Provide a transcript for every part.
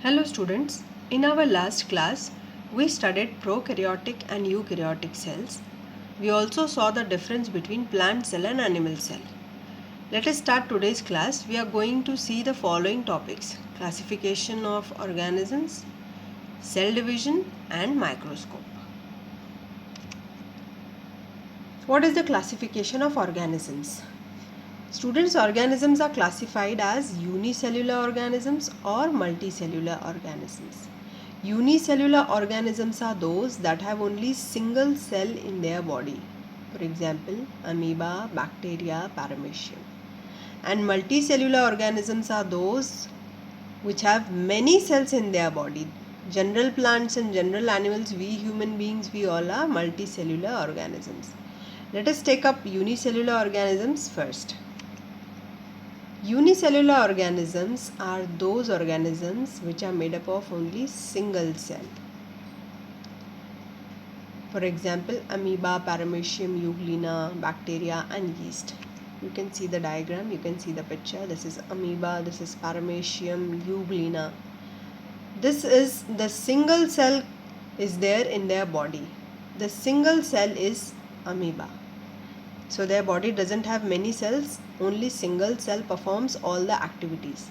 Hello students, in our last class we studied prokaryotic and eukaryotic cells. We also saw the difference between plant cell and animal cell. Let us start today's class. We are going to see the following topics: classification of organisms, cell division and microscope. What is the classification of organisms? Students, organisms are classified as unicellular organisms or multicellular organisms. Unicellular organisms are those that have only single cell in their body. For example, amoeba, bacteria, paramecium. And multicellular organisms are those which have many cells in their body. General plants and general animals, we human beings, we all are multicellular organisms. Let us take up unicellular organisms first. Unicellular organisms are those organisms which are made up of only single cell. For example, amoeba, paramecium, euglena, bacteria and yeast. You can see the diagram, you can see the picture. This is amoeba, this is paramecium, euglena. This is the single cell is there in their body. The single cell is amoeba. So their body doesn't have many cells, only single cell performs all the activities.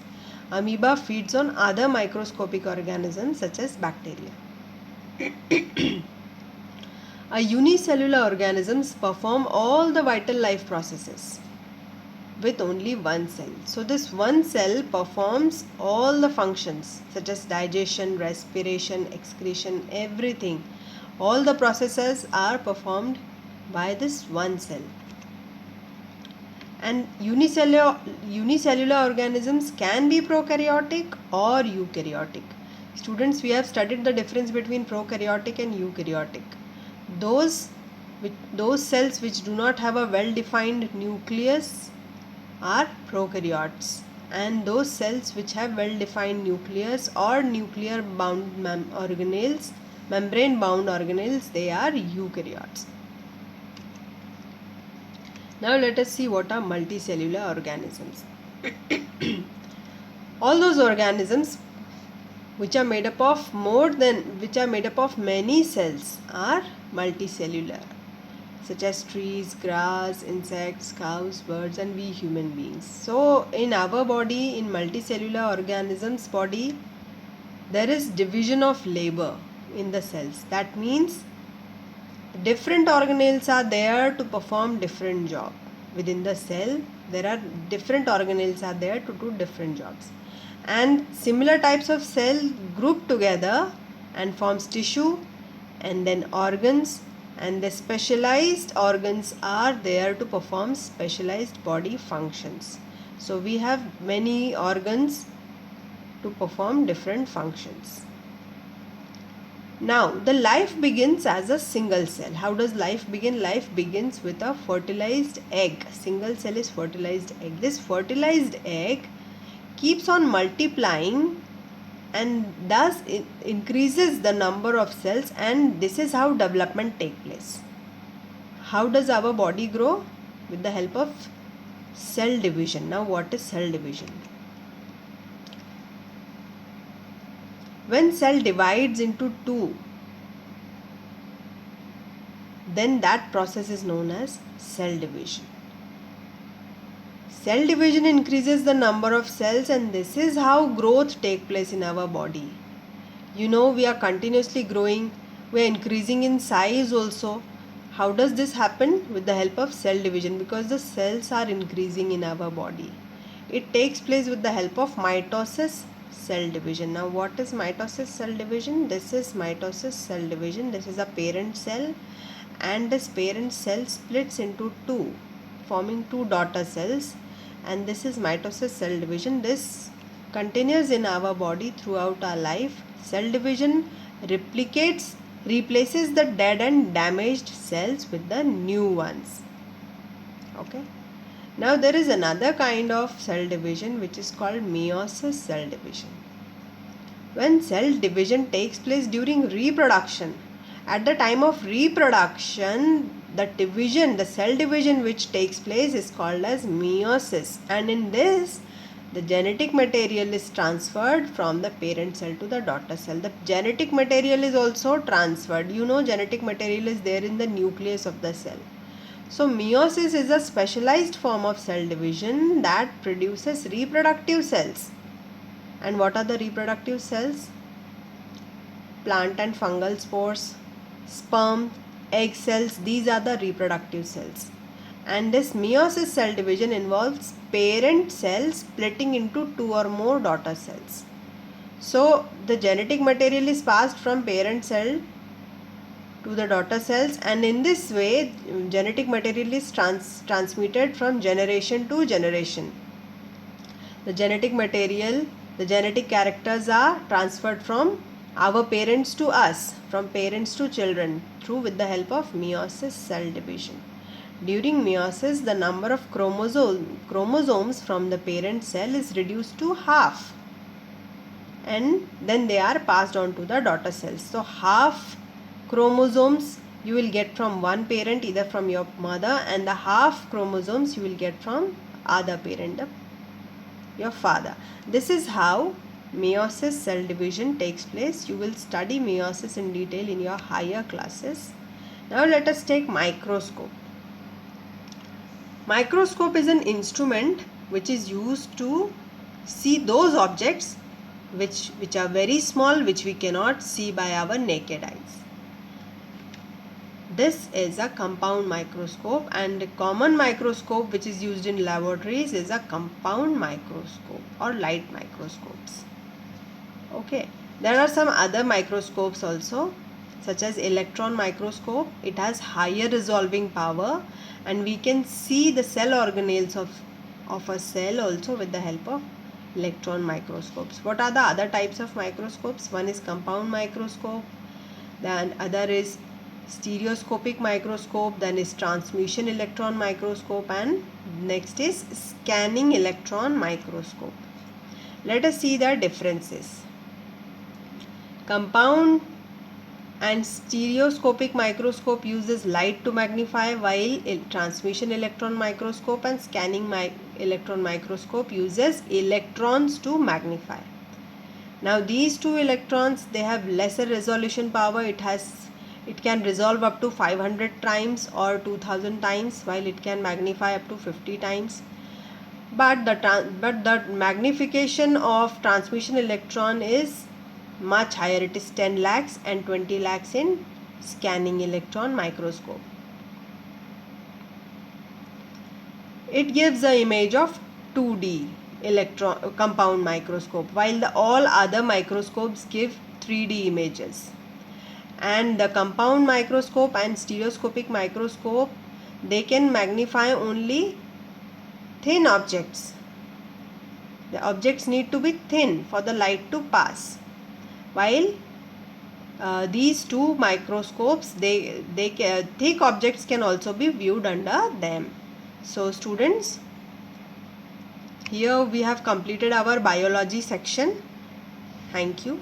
Amoeba feeds on other microscopic organisms such as bacteria. A unicellular organisms perform all the vital life processes with only one cell. So this one cell performs all the functions such as digestion, respiration, excretion, everything. All the processes are performed by this one cell. And unicellular organisms can be prokaryotic or eukaryotic. Students, we have studied the difference between prokaryotic and eukaryotic. Those cells which do not have a well-defined nucleus are prokaryotes, and those cells which have well-defined nucleus or nuclear bound organelles, membrane bound organelles, they are eukaryotes. Now let us see what are multicellular organisms. All those organisms which are made up of many cells are multicellular, such as trees, grass, insects, cows, birds and we human beings. So in our body, in multicellular organisms body, there is division of labor in the cells. That means different organelles are there to perform different job. Within the cell, there are different organelles are there to do different jobs. And similar types of cell group together and forms tissue and then organs, and the specialized organs are there to perform specialized body functions. So we have many organs to perform different functions. Now, the life begins as a single cell. How does life begin? Life begins with a fertilized egg. Single cell is fertilized egg. This fertilized egg keeps on multiplying and thus it increases the number of cells, and this is how development takes place. How does our body grow? With the help of cell division. Now, what is cell division? When cell divides into two, then that process is known as cell division. Cell division increases the number of cells, and this is how growth takes place in our body. You know, we are continuously growing, we are increasing in size also. How does this happen? With the help of cell division, because the cells are increasing in our body. It takes place with the help of mitosis, cell division. Now what is mitosis, cell division? This is mitosis, cell division. This is a parent cell, and this parent cell splits into two, forming two daughter cells, and this is mitosis, cell division. This continues in our body throughout our life. Cell division replicates, replaces the dead and damaged cells with the new ones. Okay. Now there is another kind of cell division which is called meiosis cell division. When cell division takes place during reproduction, at the time of reproduction, the cell division which takes place is called as meiosis, and in this The genetic material is transferred from the parent cell to the daughter cell. The genetic material is also transferred. You know, genetic material is there in the nucleus of the cell. So meiosis is a specialized form of cell division that produces reproductive cells. And what are the reproductive cells? Plant and fungal spores, sperm, egg cells, these are the reproductive cells. And this meiosis cell division involves parent cells splitting into two or more daughter cells. So the genetic material is passed from parent cell to the daughter cells, and in this way genetic material is transmitted from generation to generation. The genetic material, the genetic characters are transferred from our parents to us, from parents to children, through with the help of meiosis cell division. During meiosis, the number of chromosomes from the parent cell is reduced to half, and then they are passed on to the daughter cells. So half chromosomes you will get from one parent, either from your mother, and the half chromosomes you will get from other parent, your father. This is how meiosis cell division takes place. You will study meiosis in detail in your higher classes. Now let us take microscope. Microscope is an instrument which is used to see those objects which are very small, which we cannot see by our naked eyes. This is a compound microscope, and a common microscope which is used in laboratories is a compound microscope or light microscopes. Okay, there are some other microscopes also, such as electron microscope. It has higher resolving power, and we can see the cell organelles of a cell also with the help of electron microscopes. What are the other types of microscopes? One is compound microscope, then other is stereoscopic microscope, then is transmission electron microscope, and next is scanning electron microscope. Let us see the differences. Compound and stereoscopic microscope uses light to magnify, while transmission electron microscope and scanning electron microscope uses electrons to magnify. Now these two electrons, they have lesser resolution power. It can resolve up to 500 times or 2000 times, while it can magnify up to 50 times. But the magnification of transmission electron is much higher. It is 10 lakhs and 20 lakhs in scanning electron microscope. It gives the image of 2D compound microscope, while all other microscopes give 3D images. And the compound microscope and stereoscopic microscope, they can magnify only thin objects. The objects need to be thin for the light to pass, while these two microscopes, thick objects can also be viewed under them. So students, here we have completed our biology section. Thank you.